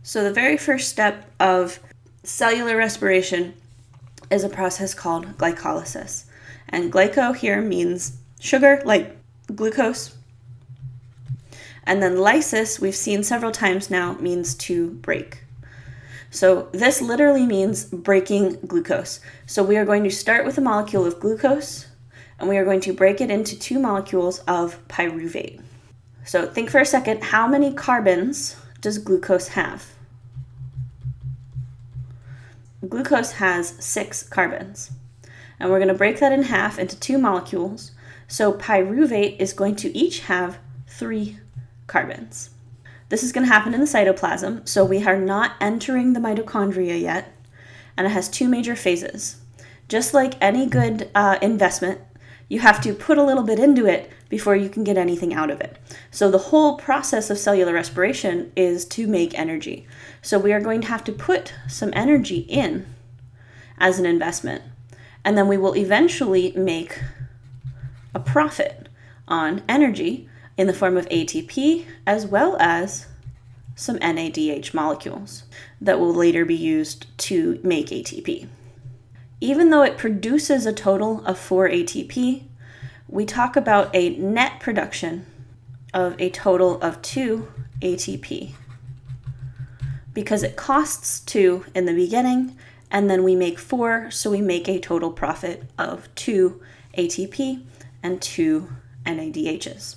So the very first step of cellular respiration is a process called glycolysis. And glyco here means sugar, like glucose. And then lysis, we've seen several times now, means to break. So this literally means breaking glucose. So we are going to start with a molecule of glucose, and we are going to break it into 2 molecules of pyruvate. So think for a second, how many carbons does glucose have? Glucose has 6 carbons. And we're going to break that in half into 2 molecules. So pyruvate is going to each have 3 carbons. This is going to happen in the cytoplasm, so we are not entering the mitochondria yet, and it has 2 major phases. Just like any good investment, you have to put a little bit into it before you can get anything out of it. So the whole process of cellular respiration is to make energy. So we are going to have to put some energy in as an investment, and then we will eventually make a profit on energy in the form of ATP, as well as some NADH molecules that will later be used to make ATP. Even though it produces a total of 4 ATP, we talk about a net production of a total of 2 ATP because it costs 2 in the beginning, and then we make 4, so we make a total profit of 2 ATP and 2 NADHs.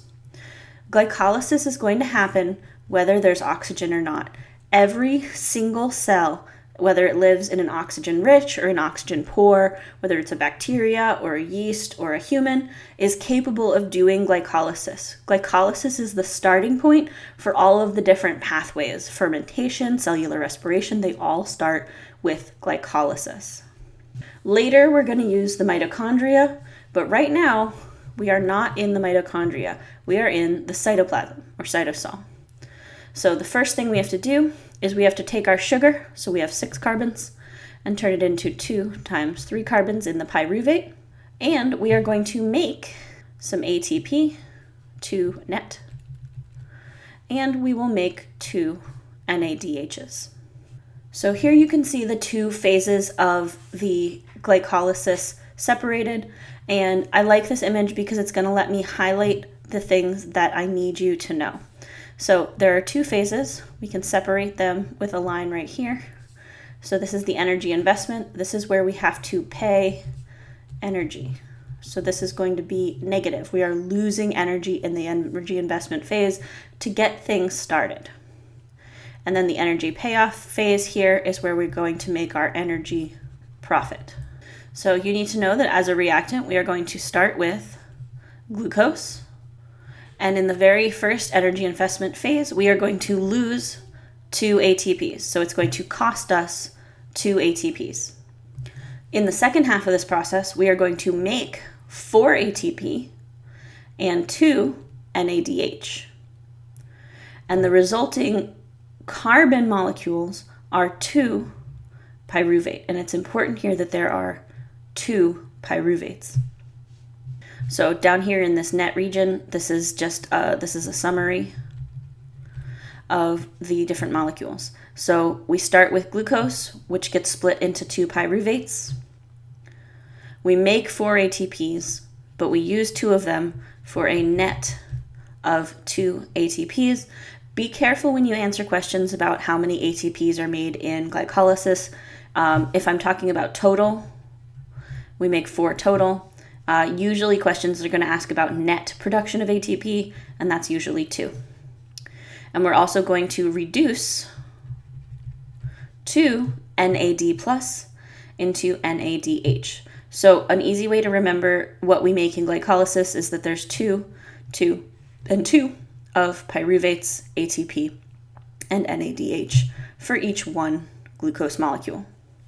Glycolysis is going to happen whether there's oxygen or not. Every single cell, whether it lives in an oxygen-rich or an oxygen-poor, whether it's a bacteria or a yeast or a human, is capable of doing glycolysis. Glycolysis is the starting point for all of the different pathways. Fermentation, cellular respiration, they all start with glycolysis. Later, we're going to use the mitochondria, but right now, we are not in the mitochondria. We are in the cytoplasm, or cytosol. So the first thing we have to do is we have to take our sugar, so we have 6 carbons, and turn it into 2 times 3 carbons in the pyruvate. And we are going to make some ATP, 2 net, and we will make 2 NADHs. So here you can see the 2 phases of the glycolysis separated, and I like this image because it's going to let me highlight the things that I need you to know. So there are 2 phases. We can separate them with a line right here. So this is the energy investment. This is where we have to pay energy. So this is going to be negative. We are losing energy in the energy investment phase to get things started. And then the energy payoff phase here is where we're going to make our energy profit. So you need to know that as a reactant, we are going to start with glucose. And in the very first energy investment phase, we are going to lose 2 ATPs. So it's going to cost us 2 ATPs. In the second half of this process, we are going to make 4 ATP and 2 NADH. And the resulting carbon molecules are 2 pyruvate. And it's important here that there are 2 pyruvates. So down here in this net region, this is a summary of the different molecules. So we start with glucose, which gets split into 2 pyruvates. We make 4 ATPs, but we use 2 of them for a net of 2 ATPs. Be careful when you answer questions about how many ATPs are made in glycolysis. If I'm talking about total, we make 4 total. Usually questions are going to ask about net production of ATP, and that's usually 2. And we're also going to reduce 2 NAD plus into NADH. So an easy way to remember what we make in glycolysis is that there's 2, 2, and 2 of pyruvates, ATP, and NADH for each one glucose molecule.